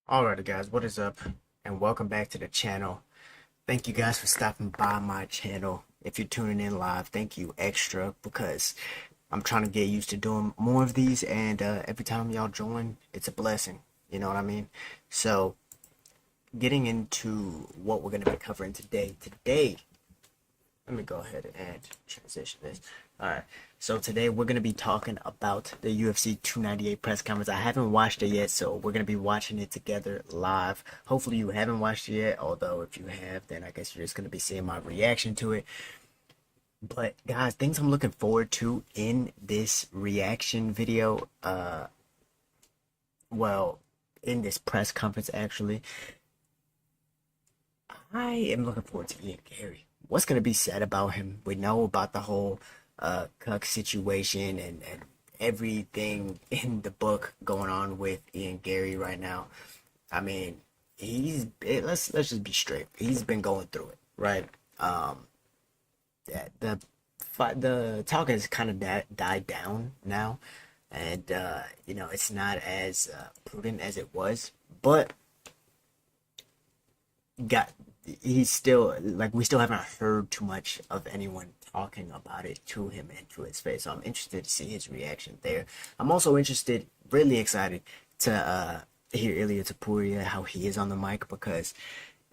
Alright guys, what is up? And welcome back to the channel. Thank you guys for stopping by my channel. If you're tuning in live, thank you extra because I'm trying to get used to doing more of these, and every time y'all join, it's a blessing. You know what I mean? So, getting into what we're going to be covering today. Let me go ahead and transition this. Alright, so today we're going to be talking about the UFC 298 press conference. I haven't watched it yet, so we're going to be watching it together live. Hopefully you haven't watched it yet, although if you have, then I guess you're just going to be seeing my reaction to it. But guys, things I'm looking forward to in this reaction video, well, in this press conference actually, I am looking forward to Ian Garry. What's going to be said about him? We know about the whole Cuck situation and everything in the book going on with Ian Garry right now. I mean, let's just be straight. He's been going through it, right? Yeah, the talk has kind of died down now, and it's not as prudent as it was, but got he's still like we still haven't heard too much of anyone talking about it to him and to his face. So I'm interested to see his reaction there. I'm also interested, really excited to hear Ilia Topuria how he is on the mic because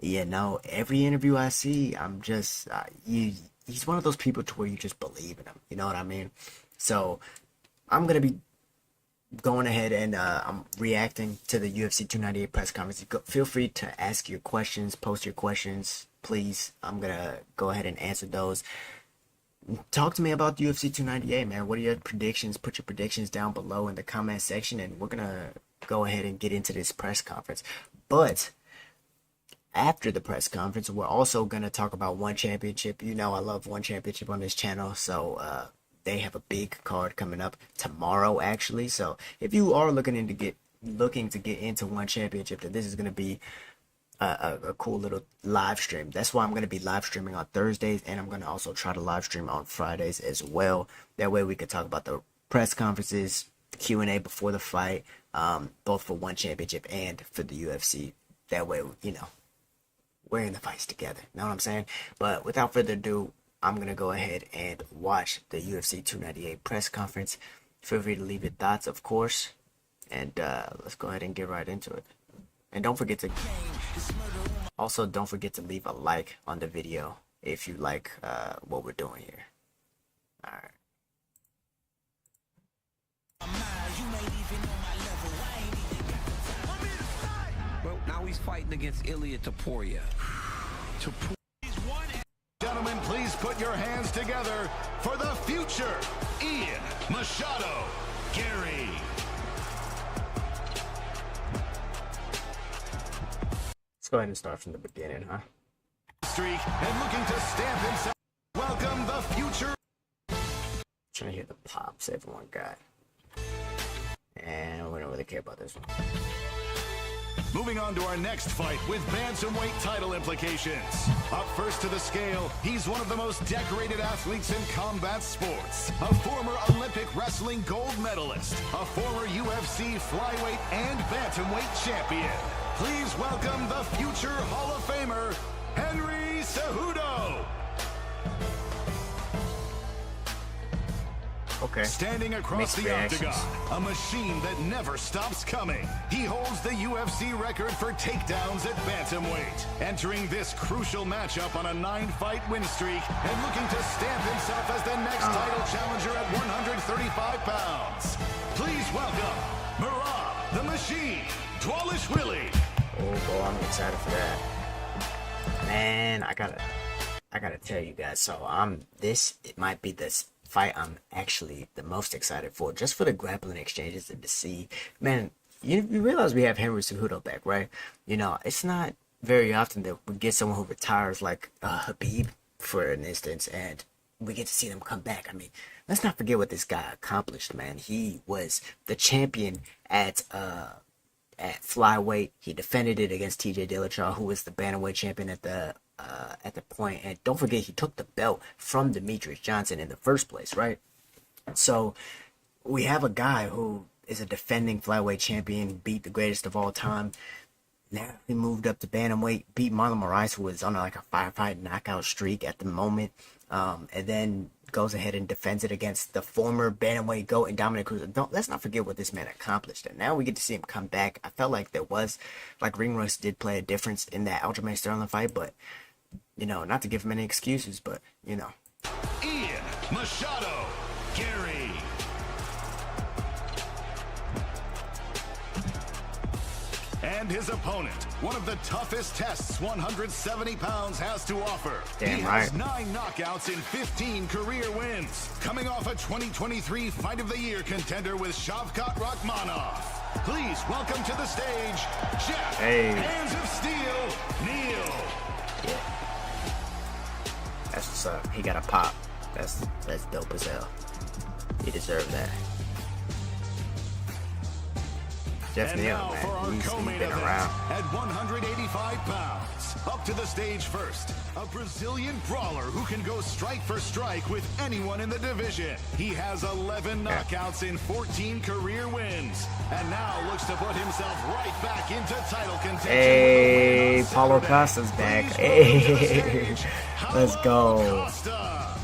every interview I see, I'm just he's one of those people to where you just believe in him. You know what I mean? So I'm gonna be going ahead and I'm reacting to the UFC 298 press conference. Feel free to ask your questions, post your questions, please. I'm gonna go ahead and answer those. Talk to me about the UFC 298, man. What are your predictions? Put your predictions down below in the comment section, and we're gonna go ahead and get into this press conference. But after the press conference, we're also gonna talk about One Championship. You know I love One Championship on this channel, so they have a big card coming up tomorrow, actually. So if you are looking to get into One Championship, then this is going to be a cool little live stream. That's why I'm going to be live streaming on Thursdays, and I'm going to also try to live stream on Fridays as well. That way we can talk about the press conferences, Q&A before the fight, both for One Championship and for the UFC. That way, we're in the fights together. Know what I'm saying? But without further ado, I'm going to go ahead and watch the UFC 298 press conference. Feel free to leave your thoughts, of course. And let's go ahead and get right into it. And don't forget to leave a like on the video if you like what we're doing here. All right. Well, now he's fighting against Ilia Topuria. Gentlemen, please put your hands together for the future Ian Machado Garry. Let's go ahead and start from the beginning, huh? Streak and looking to stamp himself. Welcome the future. Trying to hear the pops everyone got. And we don't really care about this one. Moving on to our next fight with bantamweight title implications. Up first to the scale, he's one of the most decorated athletes in combat sports. A former Olympic wrestling gold medalist. A former UFC flyweight and bantamweight champion. Please welcome the future Hall of Famer, Cejudo. Okay. Standing across the octagon, a machine that never stops coming. He holds the UFC record for takedowns at bantamweight. Entering this crucial matchup on a 9-fight win streak and looking to stamp himself as the next title challenger at 135 pounds. Please welcome Merab, the Machine, Dwalishvili. Oh boy, I'm excited for that. Man, I gotta tell you guys. So it might be this fight I'm actually the most excited for, just for the grappling exchanges and to see, man. You realize we have Henry Cejudo back, right? It's not very often that we get someone who retires like Habib, for an instance, and we get to see them come back. I mean, let's not forget what this guy accomplished, man. He was the champion at flyweight. He defended it against TJ Dillashaw, who was the bantamweight champion at the point. And don't forget, he took the belt from Demetrius Johnson in the first place, right? So we have a guy who is a defending flyweight champion, beat the greatest of all time. Now he moved up to bantamweight, beat Marlon Moraes, who was on like a 5-fight knockout streak at the moment, and then goes ahead and defends it against the former bantamweight GOAT and Dominic Cruz. Let's not forget what this man accomplished, and now we get to see him come back. I felt like there was, like, ring rust did play a difference in that Aljamain Sterling fight, but, you know, not to give him any excuses, but, you know. Ian Machado, Garry. And his opponent, one of the toughest tests 170 pounds has to offer. Damn he right. has 9 knockouts in 15 career wins. Coming off a 2023 Fight of the Year contender with Shavkat Rakhmonov. Please welcome to the stage, Geoff, Hands of Steel, Neal. Yeah. That's what's up. He got a pop. That's dope as hell. He deserved that. Geoff And Neal, now for our man, he's co-main been event around. at 185 pounds. Up to the stage first, a Brazilian brawler who can go strike for strike with anyone in the division. He has 11 knockouts in 14 career wins, and now looks to put himself right back into title contention. Hey, Paulo Costa's back. Hey, let's go. Costa.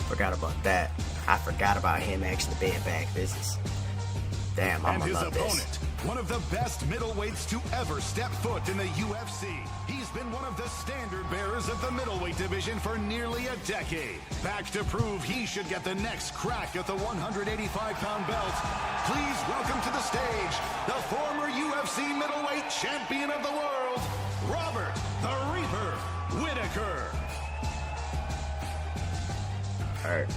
Forgot about that. I forgot about him actually being back. This is... Damn, I'm And gonna his love this. opponent, one of the best middleweights to ever step foot in the UFC. He's been one of the standard bearers of the middleweight division for nearly a decade. Back to prove he should get the next crack at the 185-pound belt. Please welcome to the stage the former UFC middleweight champion of the world, Robert the Reaper Whittaker. All right.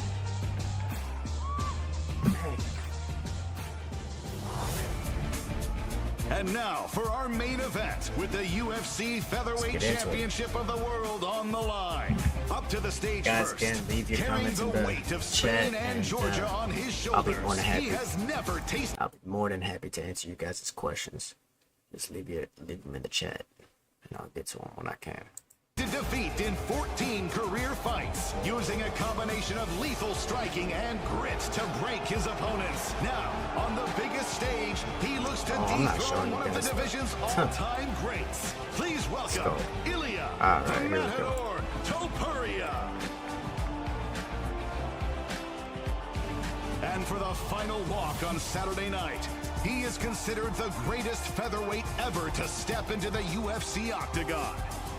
And now for our main event with the UFC Featherweight get into it. Championship of the World on the line. Up to the stage Guys, first, again, leave your carrying comments the in the weight of chat, Spain and and, Georgia on his I'll be shoulders. more than happy. He has never tasted. I'll be more than happy to answer you guys' questions. Just leave them in the chat, and I'll get to them when I can. Defeat in 14 career fights, using a combination of lethal striking and grit to break his opponents. Now, on the biggest stage, he looks to I'm not dethrone showing one you of the guys. division's all-time greats. Please welcome Ilia, All the right, here we go. Matador, Topuria. And for the final walk on Saturday night, he is considered the greatest featherweight ever to step into the UFC octagon.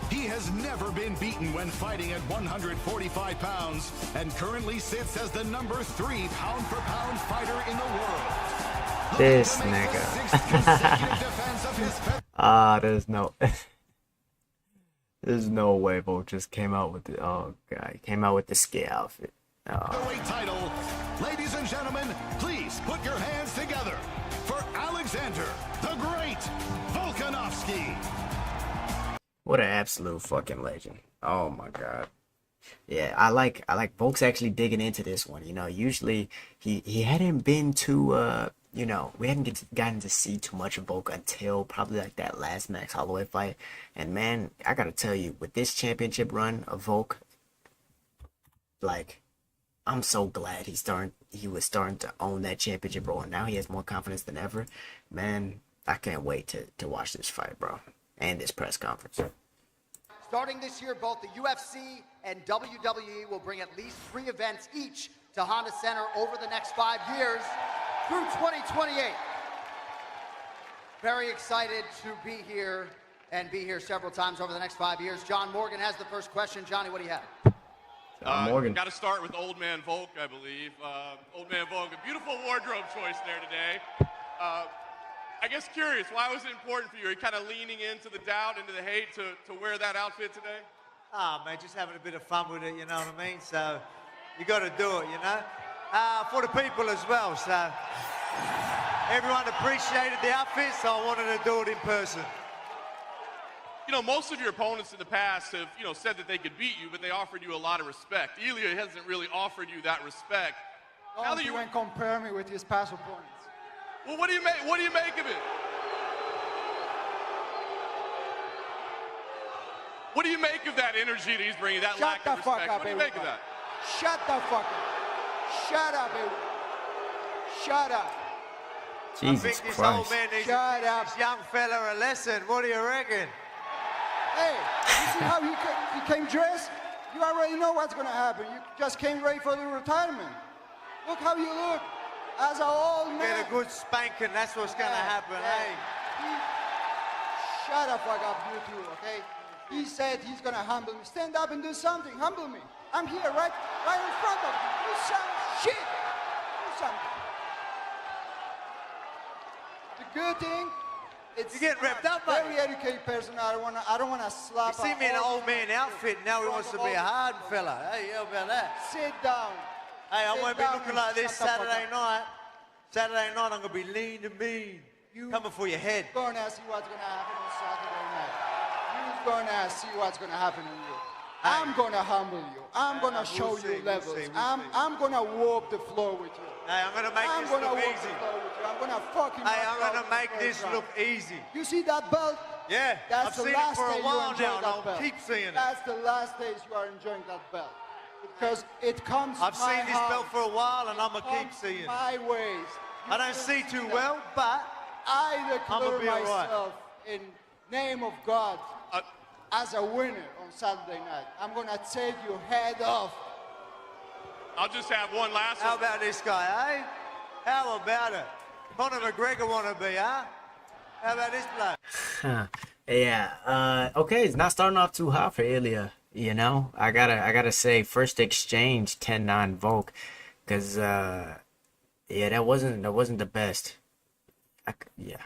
He has never been beaten when fighting at 145 pounds and currently sits as the number 3 pound-for-pound fighter in the world. This Looking to make the nigga. 6th consecutive defense of his There's no way Volk just came out with the he came out with the ski outfit. featherweight title. Ladies and gentlemen, please put your hands together for Alexander the Great Volkanovski. What an absolute fucking legend. Oh my god. Yeah, I like Volk's actually digging into this one. You know, usually he hadn't been too you know, we hadn't gotten to see too much of Volk until probably like that last Max Holloway fight. And man, I gotta tell you, with this championship run of Volk, like, I'm so glad he was starting to own that championship role, and now he has more confidence than ever. Man, I can't wait to watch this fight, bro, and this press conference. Starting this year, both the UFC and WWE will bring at least 3 events each to Honda Center over the next 5 years through 2028. Very excited to be here and be here several times over the next 5 years. John Morgan has the first question. Johnny, what do you have? Morgan. Got to start with Old Man Volk, I believe. Old Man Volk, a beautiful wardrobe choice there today. I guess curious, why was it important for you? Are you kind of leaning into the doubt, into the hate to wear that outfit today? Man, just having a bit of fun with it, you know what I mean? So you got to do it, you know? For the people as well, so everyone appreciated the outfit, so I wanted to do it in person. You know, most of your opponents in the past have, said that they could beat you, but they offered you a lot of respect. Ilia hasn't really offered you that respect. Don't even compare me with his past opponents. Well, what do you make of it? What do you make of that energy that he's bringing, that lack of respect? What do you make of that? Shut the fuck up. Shut up, everyone. Shut up. Jesus I think this Christ. old man needs Shut up. this young fella a lesson. What do you reckon? Hey, you see how he came dressed? You already know what's going to happen. You just came ready for the retirement. Look how you look as an old man. Get a good spanking, that's what's going to happen, hey? Shut the fuck up, you two, okay? He said he's going to humble me. Stand up and do something. Humble me. I'm here, right in front of you. Do some shit. Do something. The good thing, it's You get ripped up, mate. very educated person. I don't wanna slap. You see me in an old man outfit, now he wants to be a hard fella. Hey, how about that? Sit down. Hey, I Sit won't be down looking and like this shut the fuck Saturday up. night. Saturday night, I'm going to be lean and mean. Coming for your head. You're gonna see what's gonna happen on Saturday night. You're gonna see what's gonna happen on you. I'm gonna humble you. I'm gonna we'll show see, you we'll levels. see, we'll I'm gonna warp the floor with you. Hey, I'm going to make I'm this gonna look walk easy. the floor with you. I'm gonna fucking. Hey, knock I'm you out going to in the make first this round. look easy. You see that belt? Yeah, That's I've the seen it last for day a you while enjoy now, and that I'll belt. keep seeing it. That's the last days you are enjoying that belt. Because it comes I've my seen this belt house. for a while, and I'm going to keep Comes seeing it. my ways. I don't see too well, but I declare be all right. myself in name of God as a winner on Saturday night. I'm gonna take your head off. I'll just have one last how one. about this guy, eh? How about it? Conor McGregor want to be, huh? How about this bloke? Yeah. Okay, it's not starting off too hot for Ilia. You know, I gotta say, first exchange 10-9 Volk, cause yeah, that wasn't the best. Yeah.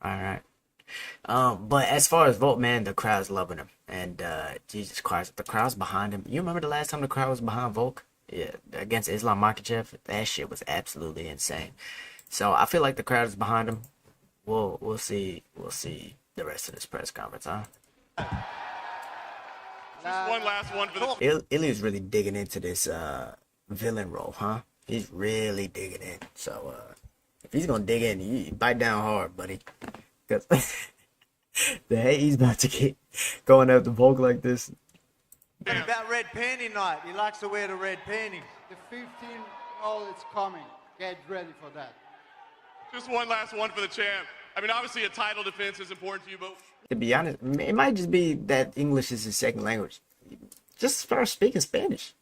All right. But as far as Volk, man, the crowd's loving him, and Jesus Christ, the crowd's behind him. You remember the last time the crowd was behind Volk? Yeah, against Islam Makhachev, that shit was absolutely insane. So I feel like the crowd is behind him. We'll see the rest of this press conference, huh? Just one last one for the Ilia's really digging into this villain role, huh? He's really digging in. So if he's gonna dig in, you bite down hard, buddy. Cause the hate he's about to get going after Volk like this. What about red panty night? He likes to wear the red panties. The 15 all it's coming. Get ready for that. Just one last one for the champ. I mean, obviously a title defense is important to you, but To be honest, it might just be that English is his second language. Just start speaking Spanish.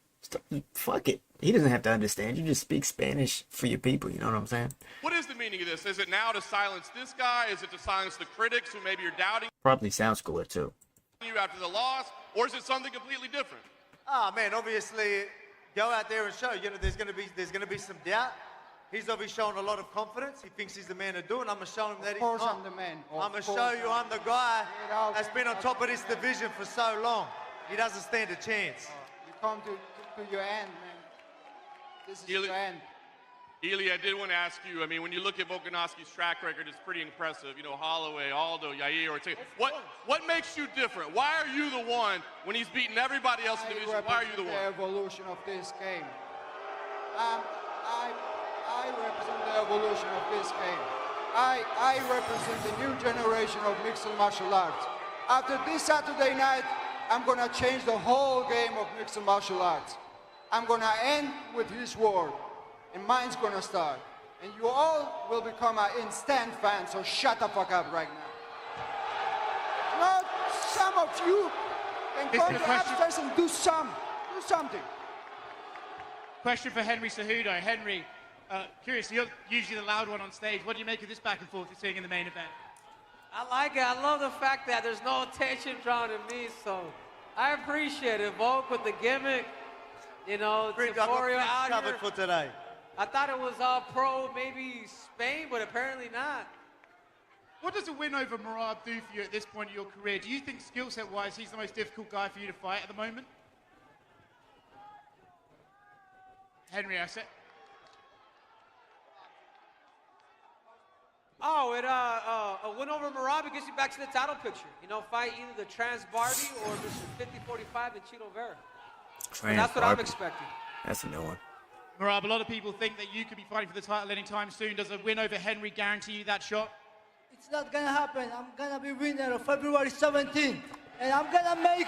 Fuck it. He doesn't have to understand. You just speak Spanish for your people. You know what I'm saying? what is the meaning of this? Is it now to silence this guy? Is it to silence the critics who maybe are doubting Probably sounds cooler too. you after the loss? Or is it something completely different? Oh man, obviously, go out there and show. You know, there's gonna be some doubt. He's obviously showing a lot of confidence. He thinks he's the man to do it. I'm gonna show him that Of he's course not. I'm the man. I'm gonna show you I'm the guy that's been on top of this division for so long. He doesn't stand a chance. You come to your end, man. This is Ili- your end. Ilia, I did want to ask you, I mean, when you look at Volkanovski's track record, it's pretty impressive. You know, Holloway, Aldo, Yair, Ortega. What makes you different? Why are you the one, when he's beaten everybody else in the division, why are you the one? The evolution of this game. I represent the evolution of this game. I represent the new generation of mixed martial arts. After this Saturday night, I'm gonna change the whole game of mixed martial arts. I'm gonna end with his word, and mine's gonna start. And you all will become an instant fan, so shut the fuck up right now. Not some of you can come to upstairs and do something. Question for Henry Cejudo. Henry, curious, you're usually the loud one on stage. What do you make of this back and forth you're seeing in the main event? I like it. I love the fact that there's no attention drawn to me, so I appreciate it. Volk with the gimmick, you know, Topuria out covered here. for today. I thought it was all pro, maybe Spain, but apparently not. What does a win over Merab do for you at this point of your career? Do you think skill set wise he's the most difficult guy for you to fight at the moment? Henry, I said. Oh, a win over Merab gets you back to the title picture. You know, fight either the Trans Barbie or Mr. 50-45 and Chito Vera. And that's what I'm expecting. That's a new one. Merab, a lot of people think that you could be fighting for the title anytime soon. Does a win over Henry guarantee you that shot? It's not gonna happen. I'm gonna be winner of February 17th, and I'm gonna make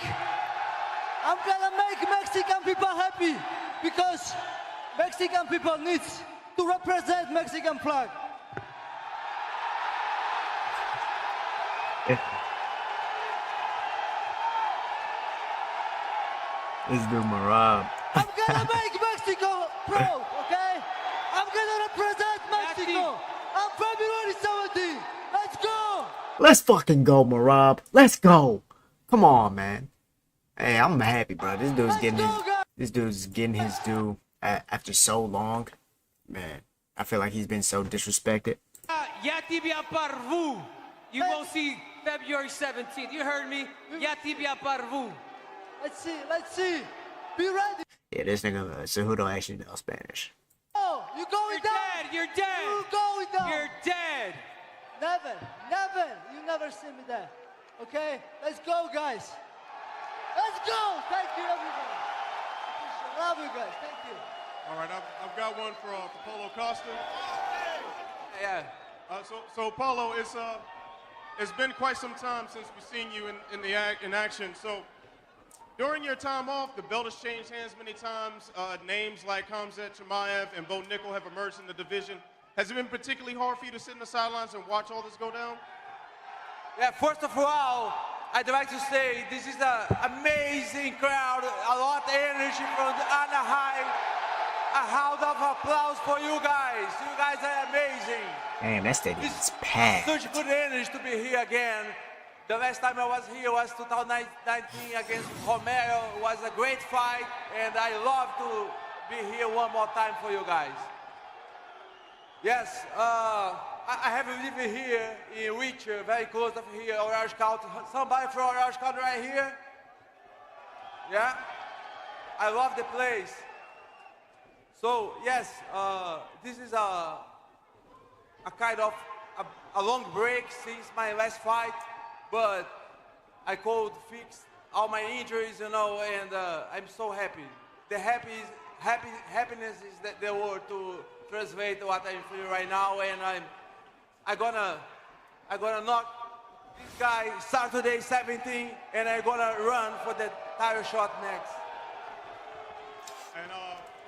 Mexican people happy because Mexican people needs to represent Mexican flag. This dude Merab. I'm gonna make Mexico proud, okay? I'm gonna represent Mexico on February 17th. Let's go! Let's fucking go, Merab. Let's go. Come on, man. Hey, I'm happy, bro. This dude's getting his due after so long. Man, I feel like he's been so disrespected. Yatibia Parvu. You will see February 17th. You heard me. Yatibia Parvu. Let's see. Be ready. Yeah, this nigga Cejudo actually knows Spanish. Oh, you're going down. You're dead. You're going down. You're dead. Never. You never see me there. Okay? Let's go, guys. Let's go. Thank you, everybody. Love you guys. Thank you. All right, I've got one for Paulo Costa. Yeah. So Paulo, it's been quite some time since we've seen you in action. So during your time off, the belt has changed hands many times. Names like Khamzat Chimaev and Bo Nickel have emerged in the division. Has it been particularly hard for you to sit in the sidelines and watch all this go down? Yeah, first of all, I'd like to say this is an amazing crowd, a lot of energy from Anaheim. A round of applause for you guys. You guys are amazing. Damn, that stadium is packed. Such good energy to be here again. The last time I was here was 2019 against Romero. It was a great fight, and I love to be here one more time for you guys. Yes, I have lived here in Whittaker, very close to here, Orange County. Somebody from Orange County right here? Yeah? I love the place. So, yes, this is a kind of a long break since my last fight, but I could fix all my injuries, you know, and I'm so happy. The happiness is the word to translate what I'm feeling right now, and I'm gonna knock this guy Saturday 17, and I'm gonna run for the title shot next. And,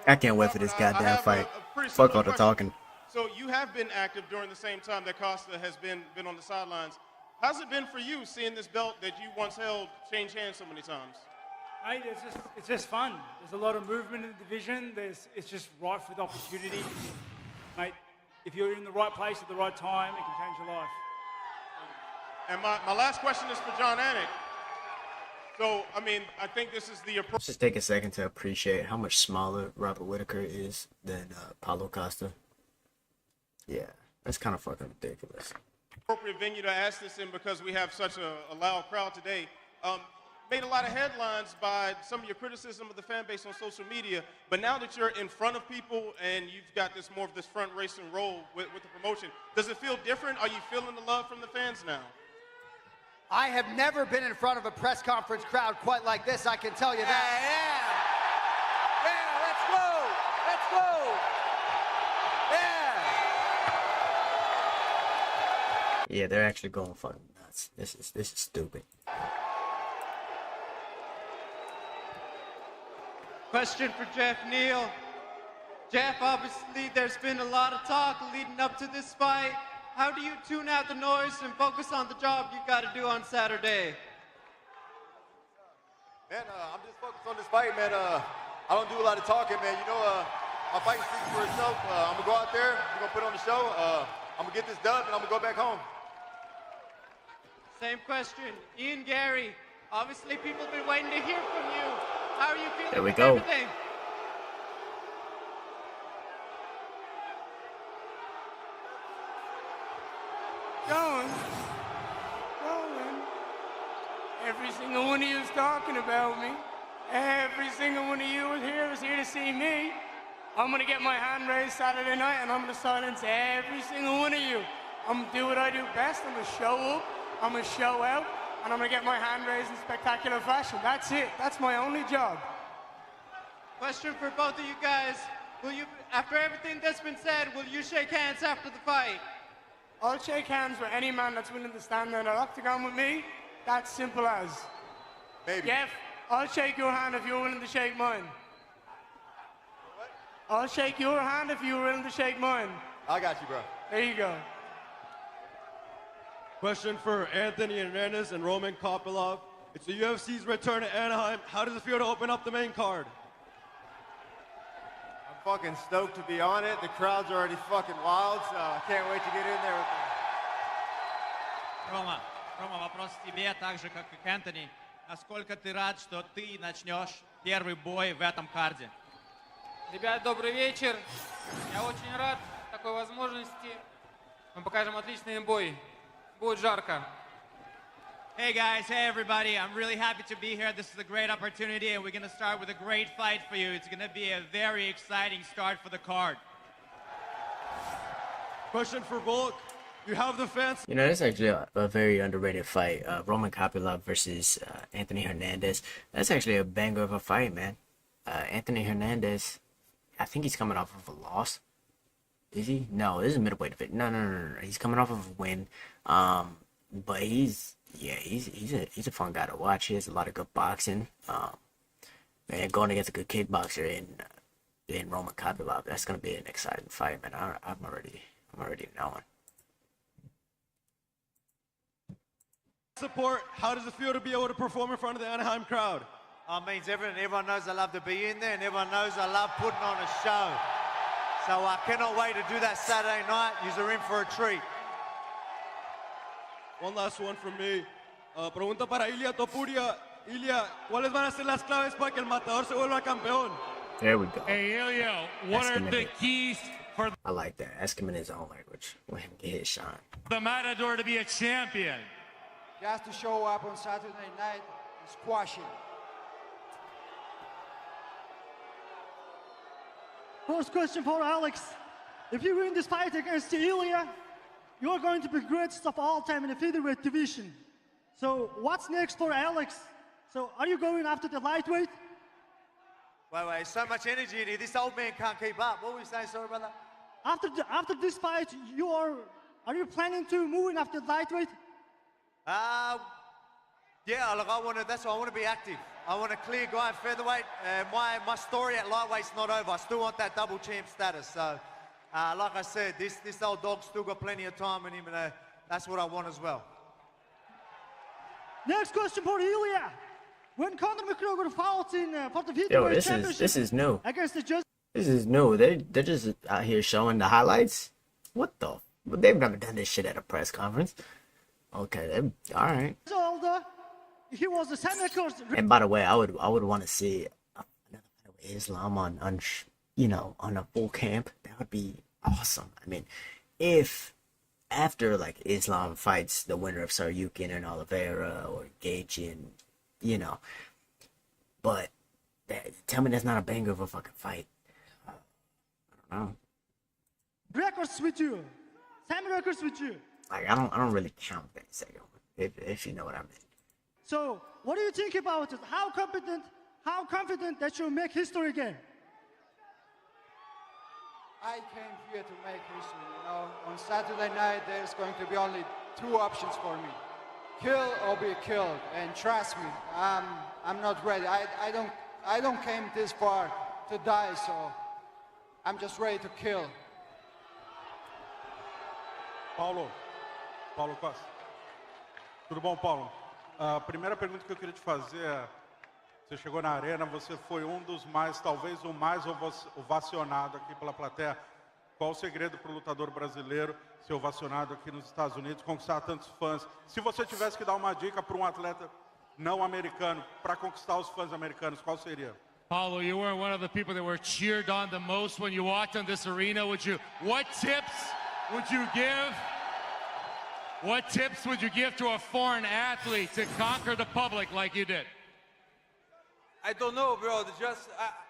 I can't wait for this goddamn fight. Fuck all the talking. So you have been active during the same time that Costa has been on the sidelines. How's it been for you seeing this belt that you once held change hands so many times? Mate, it's just fun. There's a lot of movement in the division. It's just rife with opportunity. Mate, if you're in the right place at the right time, it can change your life. And my last question is for John Anik. So, I mean, I think this is the approach. Let's just take a second to appreciate how much smaller Robert Whittaker is than Paulo Costa. Yeah, that's kind of fucking ridiculous. Appropriate venue to ask this in because we have such a loud crowd today. Made a lot of headlines by some of your criticism of the fan base on social media, but now that you're in front of people and you've got this more of this front racing role with the promotion, does it feel different? Are you feeling the love from the fans now? I have never been in front of a press conference crowd quite like this, I can tell you that. Yeah, let's go! Yeah! Yeah, they're actually going fucking nuts. This is stupid. Question for Geoff Neal. Geoff, obviously there's been a lot of talk leading up to this fight. How do you tune out the noise and focus on the job you got to do on Saturday? Man, I'm just focused on this fight, man. I don't do a lot of talking, man. You know, my fight speaks for itself. I'm going to go out there, we're going to put on the show. I'm going to get this dub, and I'm going to go back home. Same question. Ian Garry, obviously people have been waiting to hear from you. How are you feeling There we with go. everything? Going. Every single one of you is talking about me. Every single one of you is here to see me. I'm gonna get my hand raised Saturday night and I'm gonna silence every single one of you. I'm gonna do what I do best. I'm gonna show up, I'm gonna show out, and I'm gonna get my hand raised in spectacular fashion. That's it. That's my only job. Question for both of you guys. Will you, after everything that's been said, will you shake hands after the fight? I'll shake hands with any man that's willing to stand there in an octagon with me. That's simple as. Maybe. Geoff, I'll shake your hand if you're willing to shake mine. What? I'll shake your hand if you're willing to shake mine. I got you, bro. There you go. Question for Anthony Hernandez and Roman Kopylov. It's the UFC's return to Anaheim. How does it feel to open up the main card? I'm fucking stoked to be on it. The crowd's already fucking wild, so I can't wait to get in there with them. Рома, вопрос тебе, так же, как и к Энтони. Насколько ты рад, что ты начнешь первый бой в этом карде? Ребят, добрый вечер. Я очень рад такой возможности. Мы покажем отличный бой. Будет жарко. Hey guys, hey everybody. I'm really happy to be here. This is a great opportunity and we're going to start with a great fight for you. It's going to be a very exciting start for the card. Question for Volk. You have the fans. You know, that's actually a very underrated fight. Roman Kopylov versus Anthony Hernandez. That's actually a banger of a fight, man. Anthony Hernandez, I think he's coming off of a loss. Is he? No, this is middleweight of it. No. He's coming off of a win. But he's a fun guy to watch. He has a lot of good boxing. Man, going against a good kickboxer in Roman Kopylov, that's gonna be an exciting fight, man. I'm already knowing. Support. How does it feel to be able to perform in front of the Anaheim crowd? It means everything. Everyone knows I love to be in there, and everyone knows I love putting on a show. So I cannot wait to do that Saturday night. You're in for a treat. One last one from me. Pregunta para Ilia Topuria. Ilia, ¿cuáles van a ser las claves para que el matador se vuelva campeón? There we go. Hey, Ilia, what are the keys for I like that. Ask him in his own language. Let him get his shine. the matador to be a champion? He has to show up on Saturday night and squash him. First question for Alex. If you win this fight against Ilia, you're going to be greatest of all time in the featherweight division. So what's next for Alex? So are you going after the lightweight? Wait, so much energy in here. This old man can't keep up. What were you saying, sorry, brother? After this fight, are you planning to move in after lightweight? Yeah, look, that's why I want to be active. I want a clear guy in featherweight. My story at lightweight's not over. I still want that double champ status. So, like I said, this old dog's still got plenty of time in him, and that's what I want as well. Next question for Ilia. When Conor McGregor fought for the featherweight championship, this is new. Against the judge. This is new. They're just out here showing the highlights. What the? They've never done this shit at a press conference. Okay, all right. He was the semi-course. And by the way, I would want to see another fight with Islam on a full camp. That would be awesome. I mean, if after like Islam fights the winner of Saryukin and Oliveira or Gaethje, but tell me that's not a banger of a fucking fight. I don't know. Records with you. Semi records with you. Like I don't really count that second one, if you know what I mean. So, what do you think about it? How confident that you'll make history again? I came here to make history, On Saturday night, there's going to be only two options for me. Kill or be killed. And trust me, I'm not ready. I don't came this far to die, so I'm just ready to kill. Paulo Costa. Tudo bom, Paulo? A primeira pergunta que eu queria te fazer é, você chegou na arena, você foi dos mais, talvez o mais ovacionado aqui pela plateia. Qual o segredo para o lutador brasileiro ser ovacionado aqui nos Estados Unidos, conquistar tantos fãs? Se você tivesse que dar uma dica para atleta não americano, para conquistar os fãs americanos, qual seria? Paulo, you were one of the people that were cheered on the most when you walked in this arena. What tips would you give? What tips would you give to a foreign athlete to conquer the public like you did? I don't know, bro.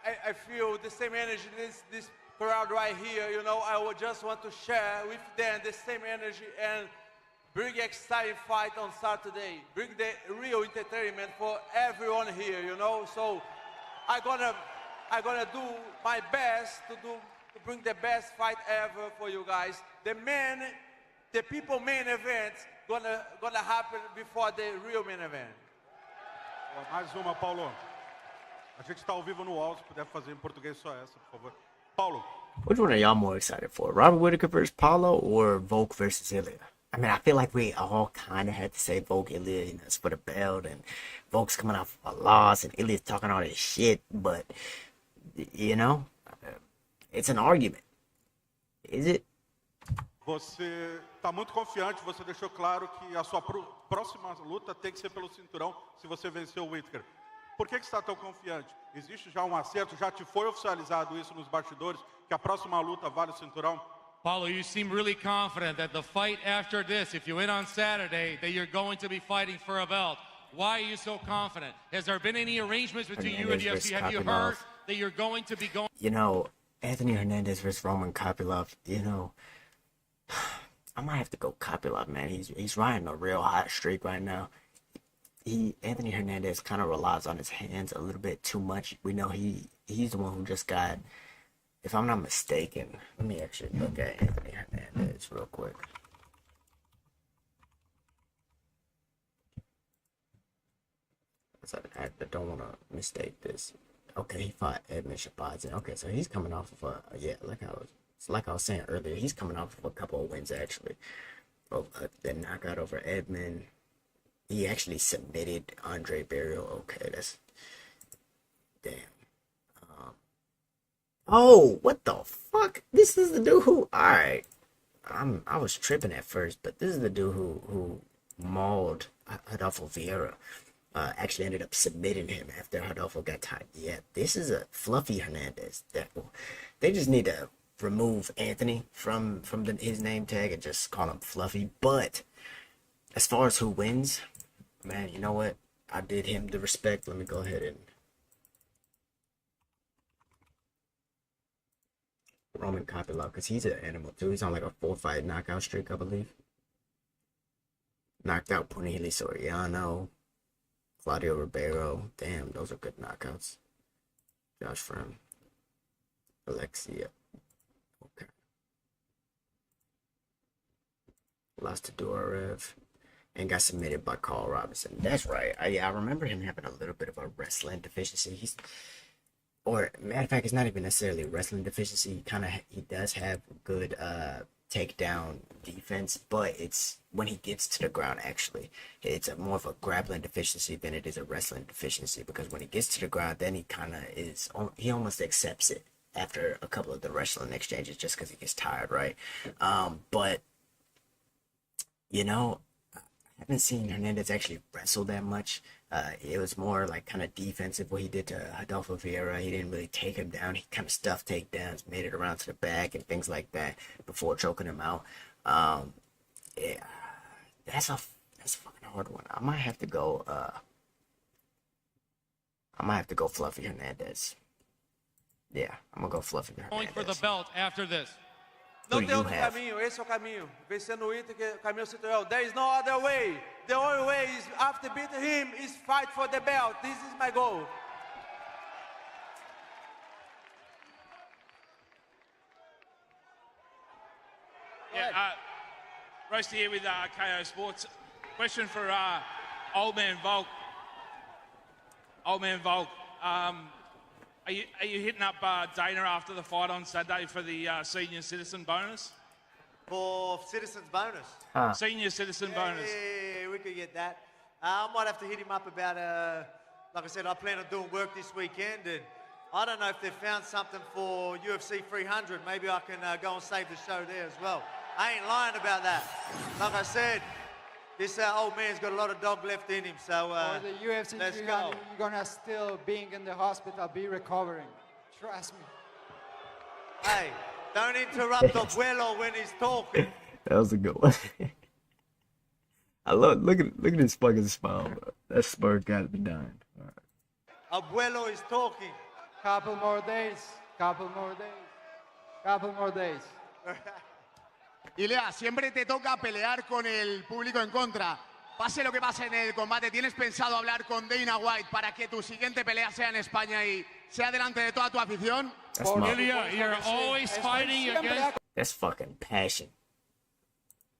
I feel the same energy this crowd right here. I would just want to share with them the same energy and bring exciting fight on Saturday. Bring the real entertainment for everyone here. So I'm gonna do my best to bring the best fight ever for you guys. The people main event gonna happen before the real main event. Mais uma, Paulo. A gente está ao vivo no UOL, se puder fazer em português só essa, por favor. Paulo. Which one are y'all more excited for? Robert Whittaker versus Paulo or Volk versus Ilia? I mean, I feel like we all kind of had to say Volk Ilia, you know, it's for the belt, and Volk's coming off a loss, and Ilia's talking all this shit, but, you know, it's an argument. Is it? Você está muito confiante, você deixou claro que a sua próxima luta tem que ser pelo cinturão se você vencer o Whittaker. Por que você está tão confiante? Existe já um acerto, já te foi oficializado isso nos bastidores, que a próxima luta vale o cinturão? Paulo, you seem really confident that the fight after this, if you win on Saturday, that you're going to be fighting for a belt. Why are you so confident? Has there been any arrangements between you and the UFC? Have you heard that you're going to be going? You know, Anthony Hernandez versus Roman Kopylov, you know, I might have to go Kopylov, man. He's riding a real hot streak right now. Anthony Hernandez kind of relies on his hands a little bit too much. We know he's the one who just got, if I'm not mistaken, let me actually look at Anthony Hernandez real quick. I don't want to mistake this. Okay, he fought Edmund Shabazian. Okay, so he's coming off of like I was saying earlier, he's coming off of a couple of wins actually. The knockout over Edmund. He actually submitted Andre Barrios. Okay, that's damn. Oh, what the fuck? This is the dude who. All right, I was tripping at first, but this is the dude who mauled Adolfo Vieira. Actually ended up submitting him after Adolfo got tied. Yeah, this is a fluffy Hernandez. They just need to remove Anthony from his name tag and just call him Fluffy. But as far as who wins, man, you know what? I did him the respect. Let me go ahead and Roman Kopylov, because he's an animal too. He's on like a 4-fight knockout streak, I believe. Knocked out Punihili Soriano, Claudio Ribeiro. Damn, those are good knockouts. Josh Firm, Alexia. Okay. Lost to Duarev and got submitted by Carl Robinson. That's right. I remember him having a little bit of a wrestling deficiency. Or matter of fact, it's not even necessarily a wrestling deficiency. He does have good takedown defense, but it's when he gets to the ground. Actually, it's more of a grappling deficiency than it is a wrestling deficiency, because when he gets to the ground, then he almost accepts it after a couple of the wrestling exchanges, just because he gets tired, right? But you know, I haven't seen Hernandez actually wrestle that much. It was more like kind of defensive what he did to Adolfo Vieira. He didn't really take him down. He kind of stuffed takedowns, made it around to the back and things like that before choking him out. Yeah, that's a fucking hard one. I might have to go Fluffy Hernandez. Yeah, I'm gonna go Fluffy Hernandez. Going for the belt after this. Não tem outro caminho, esse é o caminho. Vencendo o Whittaker, o caminho cinturão. There is no other way. The only way is, after beating him, is fight for the belt. This is my goal. Yeah, Roasty here with KO Sports. Question for Old Man Volk. Old Man Volk, are you hitting up Dana after the fight on Saturday for the senior citizen bonus? For citizens bonus? Senior citizen bonus. Yeah, we could get that. I might have to hit him up about, like I said, I plan on doing work this weekend, and I don't know if they've found something for UFC 300. Maybe I can go and save the show there as well. I ain't lying about that. Like I said, this old man's got a lot of dog left in him, so for the UFC 300, you're gonna still being in the hospital, be recovering. Trust me. Hey, don't interrupt Abuelo when he's talking. That was a good one. I look at this fucking smile, bro. That spur gotta be dying. Right. Abuelo is talking. Couple more days. Couple more days. Couple more days. Ilia, siempre te toca pelear con el público en contra. Pase lo que pase en el combate, ¿tienes pensado hablar con Dana White para que tu siguiente pelea sea en España y sea delante de toda tu afición? Ilia, you're always fighting against... That's fucking passion.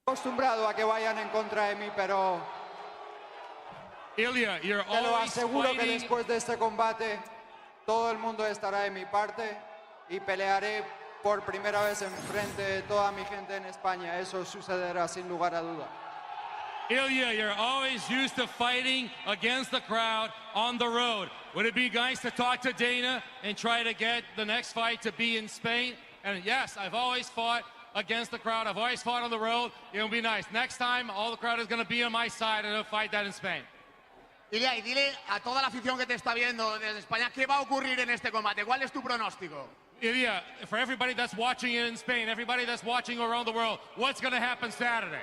Acostumbrado a que vayan en contra de mí, pero Ilia, you're te lo always aseguro que fighting... después de este combate todo el mundo estará de mi parte y pelearé por primera vez enfrente de toda mi gente en España. Eso sucederá sin lugar a duda. Ilia, you're always used to fighting against the crowd on the road. Would it be nice to talk to Dana and try to get the next fight to be in Spain? And yes, I've always fought against the crowd. I've always fought on the road. It would be nice. Next time, all the crowd is going to be on my side and I'll fight that in Spain. Ilia, y dile a toda la afición que te está viendo desde España, ¿qué va a ocurrir en este combate? ¿Cuál es tu pronóstico? Ilia, for everybody that's watching it in Spain, everybody that's watching around the world, what's going to happen Saturday?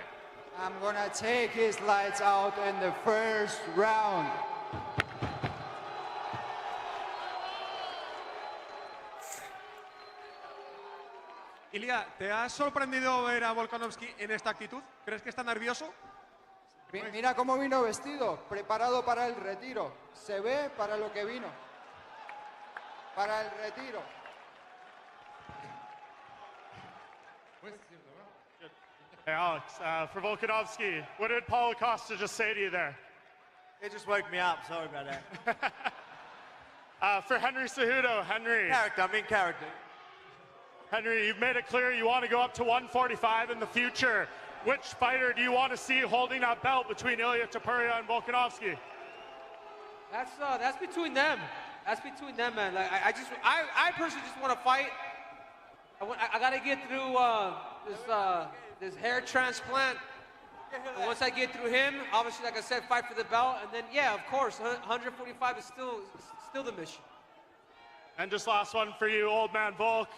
I'm gonna take his lights out in the first round. Ilia, ¿te ha sorprendido ver a Volkanovski en esta actitud? ¿Crees que está nervioso? Mira cómo vino vestido, preparado para el retiro. Se ve para lo que vino. Para el retiro. Hey, Alex, for Volkanovski, what did Paulo Costa just say to you there? It just woke me up. Sorry about that. For Henry Cejudo, Henry. Character, I'm in character. Henry, you've made it clear you want to go up to 145 in the future. Which fighter do you want to see holding that belt between Ilia Topuria and Volkanovski? That's between them. That's between them, man. Like I personally just want to fight. I got to get through this hair transplant. And once I get through him, obviously, like I said, fight for the belt, and then yeah, of course, 145 is still the mission. And just last one for you, old man Volk.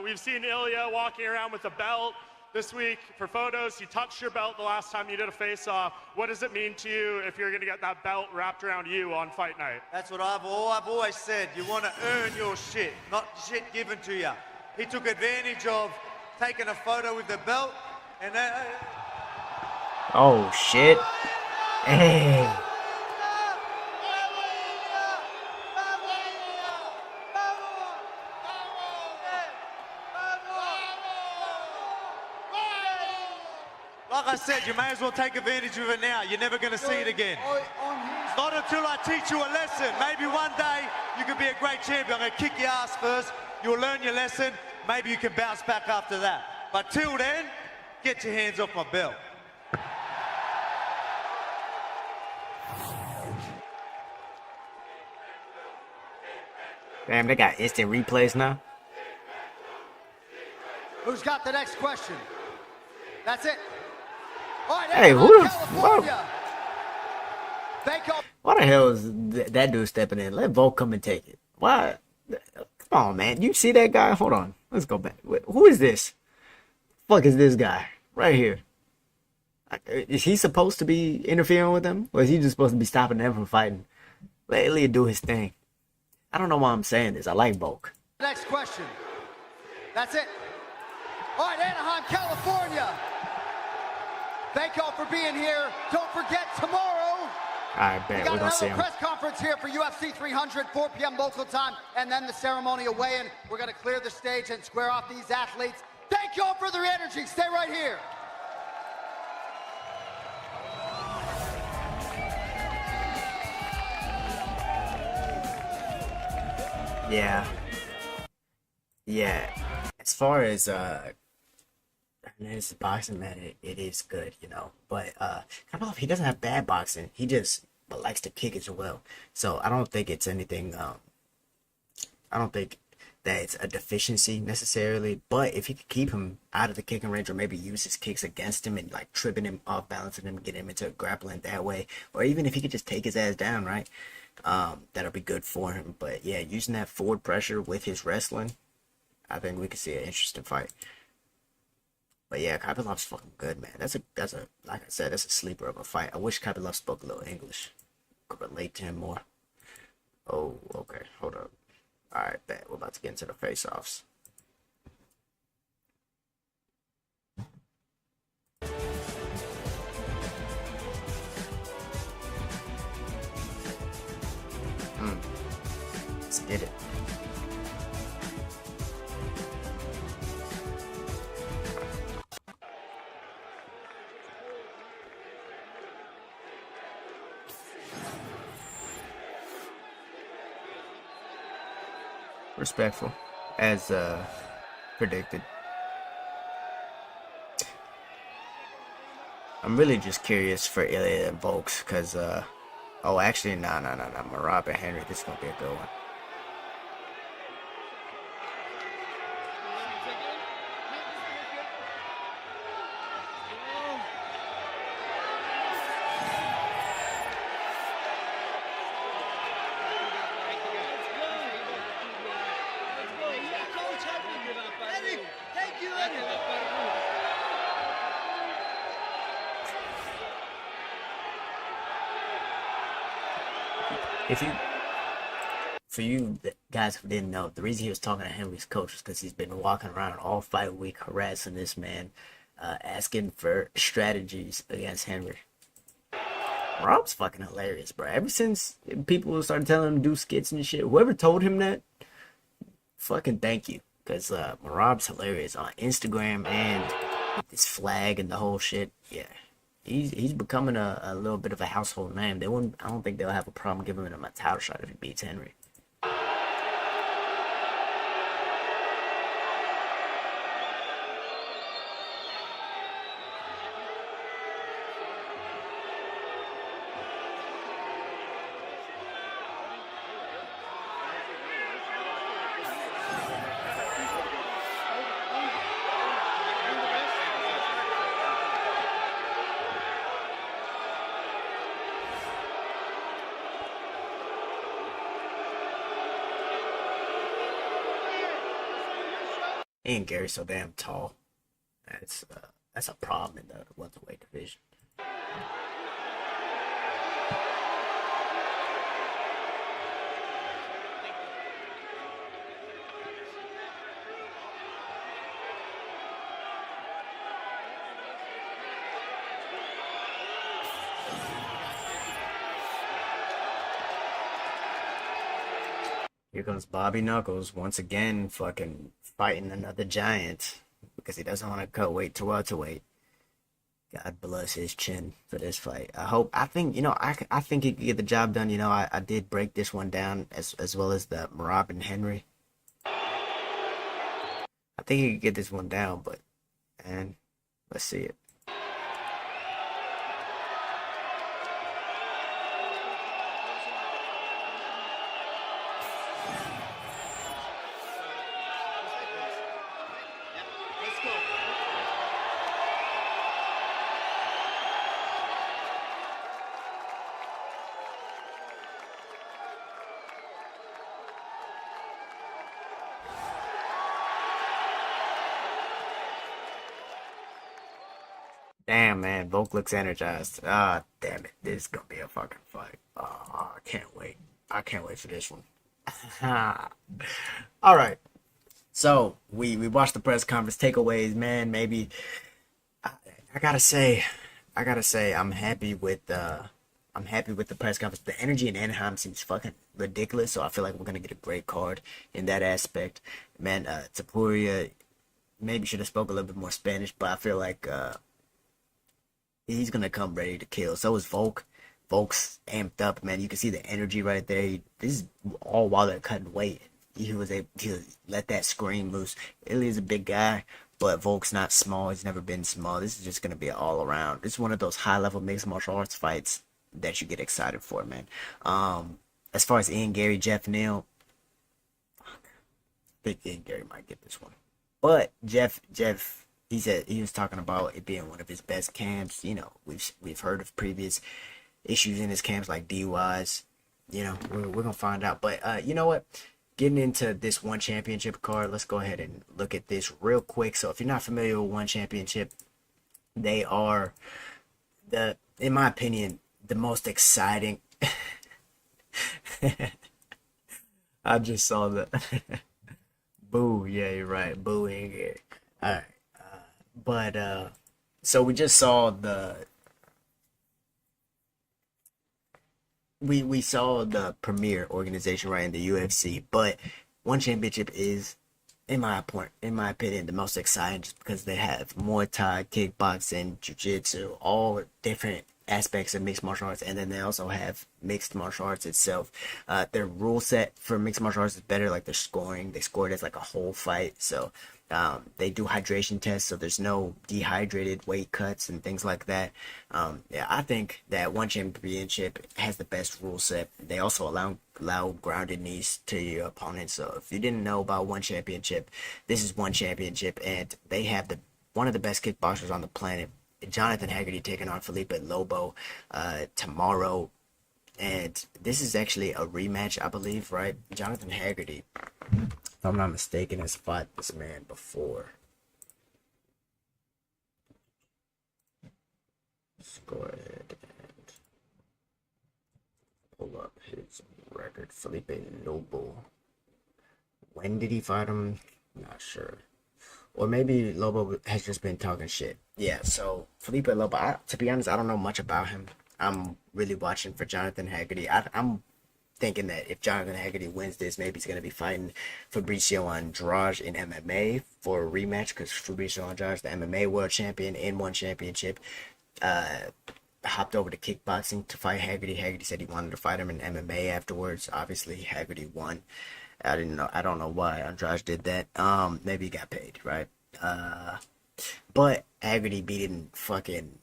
We've seen Ilia walking around with a belt this week for photos. You touched your belt the last time you did a face-off. What does it mean to you if you're going to get that belt wrapped around you on fight night? That's what I've always said. You want to earn your shit, not shit given to you. He took advantage of taking a photo with the belt, and oh shit! Hey. like I said, you may as well take advantage of it now. You're never going to see it again. Not until I teach you a lesson. Maybe one day you could be a great champion. I'm going to kick your ass first. You'll learn your lesson. Maybe you can bounce back after that. But till then, get your hands off my belt. Damn, they got instant replays now. Who's got the next question? That's it. All right, hey, who the fuck? Why the hell is that dude stepping in? Let Volk come and take it. Why? Come on, man. You see that guy? Hold on. Let's go back. Who is this? Fuck is this guy right here? Is he supposed to be interfering with them, or is he just supposed to be stopping them from fighting? Let Ilia do his thing. I don't know why I'm saying this. I like Volk. Next question. That's it. All right, Anaheim, California. Thank y'all for being here. Don't forget tomorrow. All right, bet. We're going to see him. Press conference here for UFC 300, 4 p.m. local time, and then the ceremonial weigh-in. We're going to clear the stage and square off these athletes. Thank y'all for their energy. Stay right here. Yeah. As far as his boxing, man, it is good, you know. But Kopylov, he doesn't have bad boxing. He just likes to kick as well. So I don't think it's anything. I don't think that it's a deficiency necessarily. But if he could keep him out of the kicking range, or maybe use his kicks against him and like tripping him off, balancing him, get him into grappling that way, or even if he could just take his ass down, right? That'll be good for him. But yeah, using that forward pressure with his wrestling, I think we could see an interesting fight. But yeah, Kopylov's fucking good, man. That's a like I said, that's a sleeper of a fight. I wish Kopylov spoke a little English. Could relate to him more. Oh, okay, hold up. Alright, bet. We're about to get into the face-offs. Let's get it. Respectful, as predicted. I'm really just curious for Ilia and Volk, because, oh, actually, nah. Merab and Henry, this is going to be a good one. For you guys who didn't know, the reason he was talking to Henry's coach was because he's been walking around all fight week harassing this man, asking for strategies against Henry. Rob's fucking hilarious, bro. Ever since people started telling him to do skits and shit, whoever told him that, fucking thank you. Because Merab's hilarious on Instagram and this flag and the whole shit. Yeah. He's becoming a little bit of a household name. I don't think they'll have a problem giving him a title shot if he beats Henry. And Garry's so damn tall. That's a problem in the welterweight division. Here comes Bobby Knuckles once again, fucking fighting another giant because he doesn't want to cut weight to welterweight. God bless his chin for this fight. I think he could get the job done. I did break this one down as well as the Merab and Henry. I think he could get this one down, but man, let's see it. Damn, man, Volk looks energized. Ah, damn it. This is gonna be a fucking fight. Oh, I can't wait. I can't wait for this one. Alright. So, we watched the press conference. Takeaways, man, maybe. I gotta say, I'm happy with the press conference. The energy in Anaheim seems fucking ridiculous, so I feel like we're gonna get a great card in that aspect. Man, Topuria maybe should have spoke a little bit more Spanish, but I feel like he's gonna come ready to kill. So is Volk. Volk's amped up, man. You can see the energy right there. This is all while they're cutting weight. He was able to let that scream loose. Ilia's a big guy, but Volk's not small. He's never been small. This is just gonna be an all around. This is one of those high level mixed martial arts fights that you get excited for, man. As far as Ian, Garry, Geoff, Neal, I think Ian, Garry might get this one. But Geoff, he said he was talking about it being one of his best camps. We've heard of previous issues in his camps like DUIs. We're gonna find out. But you know what? Getting into this one championship card, let's go ahead and look at this real quick. So if you're not familiar with one championship, they are in my opinion, the most exciting. I just saw the boo. Yeah, you're right. Booing it. All right. But so we just saw we saw the premier organization right in the UFC, but one championship is in my opinion the most exciting just because they have Muay Thai, kickboxing, jiu-jitsu, all different aspects of mixed martial arts, and then they also have mixed martial arts itself. Their rule set for mixed martial arts is better, like their scoring. They score it as like a whole fight, so They do hydration tests, so there's no dehydrated weight cuts and things like that. Yeah, I think that one championship has the best rule set. They also allow grounded knees to your opponent. So if you didn't know about one championship, this is one championship, and they have one of the best kickboxers on the planet. Jonathan Haggerty taking on Felipe Lobo tomorrow. And this is actually a rematch, I believe, right? Jonathan Haggerty, if I'm not mistaken, has fought this man before. Let's go ahead and pull up his record. Felipe Lobo. When did he fight him? Not sure. Or maybe Lobo has just been talking shit. Yeah, so Felipe Lobo, to be honest, I don't know much about him. I'm really watching for Jonathan Haggerty. I'm thinking that if Jonathan Haggerty wins this, maybe he's going to be fighting Fabricio Andrade in MMA for a rematch, because Fabricio Andrade is the MMA world champion in one championship. Hopped over to kickboxing to fight Haggerty. Haggerty said he wanted to fight him in MMA afterwards. Obviously, Haggerty won. I don't know why Andrade did that. Maybe he got paid, right? But Haggerty beating fucking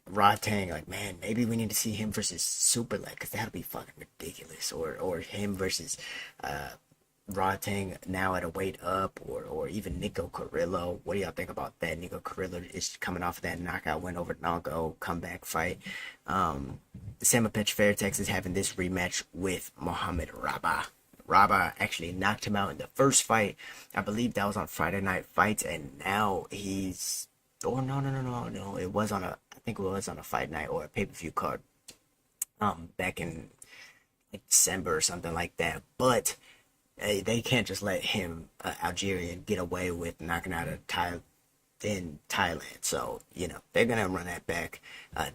Rodtang, like, man, maybe we need to see him versus Superleg, because that'll be fucking ridiculous. Or him versus Rodtang now at a weight up, or even Nico Carrillo. What do y'all think about that? Nico Carrillo is coming off of that knockout win over Nongo, comeback fight. Samapech Fairtex is having this rematch with Mohamed Rabah. Rabah actually knocked him out in the first fight. I believe that was on Friday Night Fights, and now he's... Oh, no. It was on I think it was on a fight night or a pay-per-view card. Back in like December or something like that. But they can't just let him, Algerian, get away with knocking out a in Thailand. So, they're gonna run that back.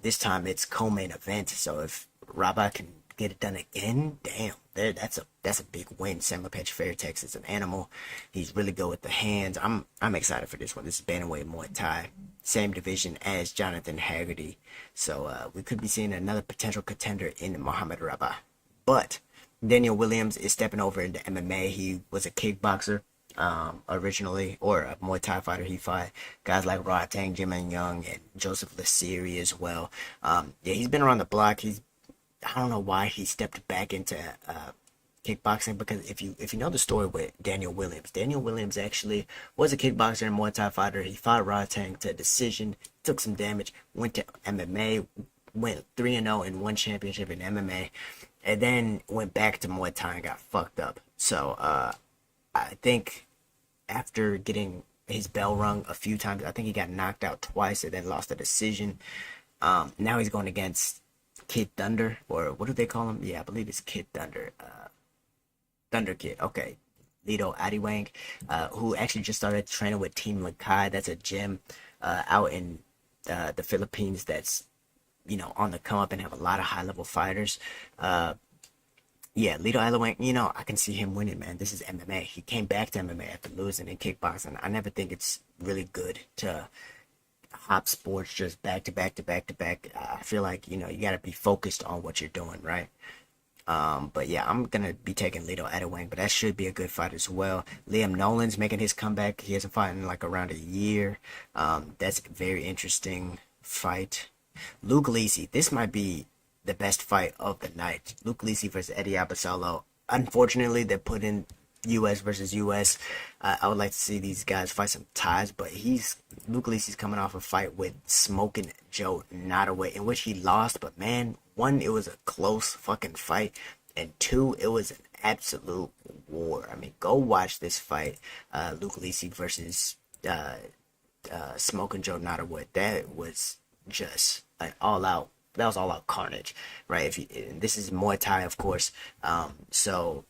This time it's co-main event. So if Rabah can get it done again, damn, that's a big win. Samapech Fairtex is an animal. He's really good with the hands. I'm excited for this one. This is bantamweight Muay Thai, same division as Jonathan Haggerty. So we could be seeing another potential contender in Mohamed Rabah. But Daniel Williams is stepping over into MMA. He was a kickboxer originally, or a Muay Thai fighter. He fought guys like Rodtang, Jimin Young, and Joseph Lassiri as well. Yeah, he's been around the block. I don't know why he stepped back into kickboxing, because if you know the story with Daniel Williams actually was a kickboxer and Muay Thai fighter. He fought Rodtang to a decision, took some damage, went to MMA, went 3-0 in one championship in MMA, and then went back to Muay Thai and got fucked up. So I think after getting his bell rung a few times, I think he got knocked out twice and then lost a decision. Now he's going against Kid Thunder, or what do they call him? Yeah, I believe it's Kid Thunder. Thunder Kid. Okay. Lito Adiwang, who actually just started training with Team Lakai. That's a gym out in the Philippines that's, on the come up and have a lot of high-level fighters. Yeah, Lito Adiwang, I can see him winning, man. This is MMA. He came back to MMA after losing in kickboxing. I never think it's really good to hop sports just back to back to back to back. I feel like, you got to be focused on what you're doing, right? But yeah, I'm going to be taking Lito Adiwang, but that should be a good fight as well. Liam Nolan's making his comeback. He hasn't fought in like around a year. That's a very interesting fight. Luke Lisi, this might be the best fight of the night. Luke Lisi versus Eddie Abasolo. Unfortunately, they put in US versus US. I would like to see these guys fight some ties, but Luke Lisi's coming off a fight with Smoking Joe Nwadei, in which he lost. But man, one, it was a close fucking fight, and two, it was an absolute war. I mean, go watch this fight, Luke Lisi versus Smoking Joe Nwadei. That was just an all-out. That was all-out carnage, right? This is Muay Thai, of course. So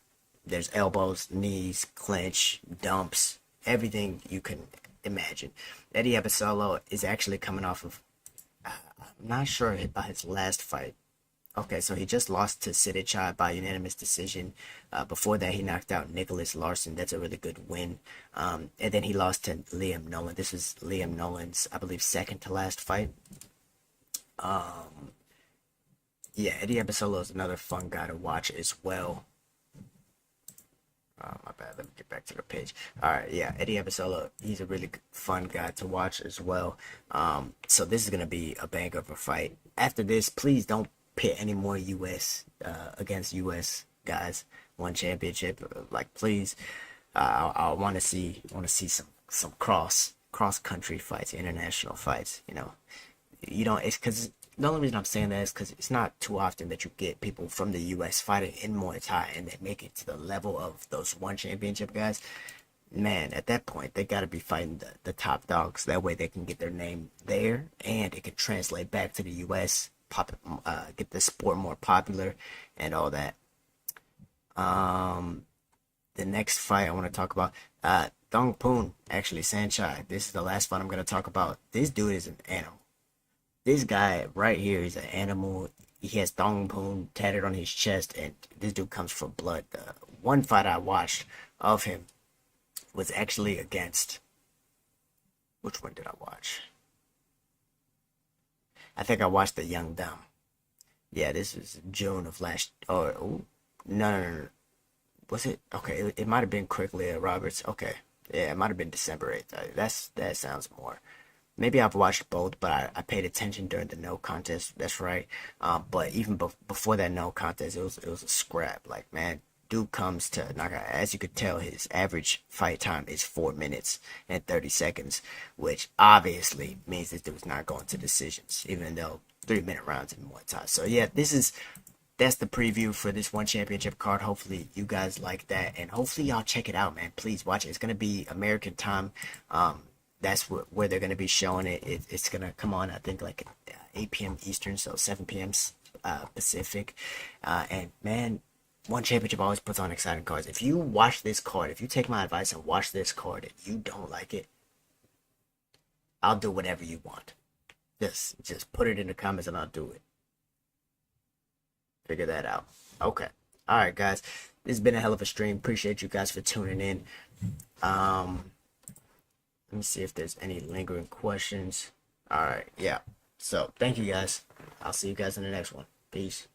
there's elbows, knees, clinch, dumps, everything you can imagine. Eddie Abasolo is actually coming off of, I'm not sure about his last fight. Okay, so he just lost to Sidichai by unanimous decision. Before that, he knocked out Nicholas Larson. That's a really good win. And then he lost to Liam Nolan. This is Liam Nolan's, I believe, second to last fight. Yeah, Eddie Abasolo is another fun guy to watch as well. My bad. Let me get back to the page. All right, yeah, Eddie Abasolo, he's a really fun guy to watch as well. So this is gonna be a banger of a fight. After this, please don't pit any more U.S. Against U.S. guys. One championship, like please. I want to see some cross country fights, international fights. You don't. It's because the only reason I'm saying that is because it's not too often that you get people from the U.S. fighting in Muay Thai and they make it to the level of those one championship guys. Man, at that point, they got to be fighting the top dogs. That way they can get their name there and it can translate back to the U.S., get the sport more popular and all that. The next fight I want to talk about, Dong Poon, actually, Sanchai. This is the last fight I'm going to talk about. This dude is an animal. This guy right here is an animal. He has Dong Poon tatted on his chest, and this dude comes for blood. The one fight I watched of him was actually against... Which one did I watch? I think I watched the Young Dam. Yeah, this was June of last... Oh, no. Was it? Okay, it might have been Quickly Roberts. Okay. Yeah, it might have been December 8th. That sounds more... Maybe I've watched both, but I paid attention during the no contest. That's right. But even before that no contest, it was a scrap. Like, man, dude comes to knock out. As you could tell, his average fight time is 4 minutes and 30 seconds, which obviously means this dude's not going to decisions, even though 3-minute rounds in Muay Thai. So yeah, that's the preview for this one championship card. Hopefully you guys like that, and hopefully y'all check it out, man. Please watch it. It's gonna be American time. That's where they're going to be showing it. It's going to come on, I think, like 8 p.m. Eastern, so 7 p.m. Pacific. And, man, one championship always puts on exciting cards. If you watch this card, if you take my advice and watch this card and you don't like it, I'll do whatever you want. Just put it in the comments and I'll do it. Figure that out. Okay. All right, guys. This has been a hell of a stream. Appreciate you guys for tuning in. Let me see if there's any lingering questions. All right, yeah. So, thank you guys. I'll see you guys in the next one. Peace.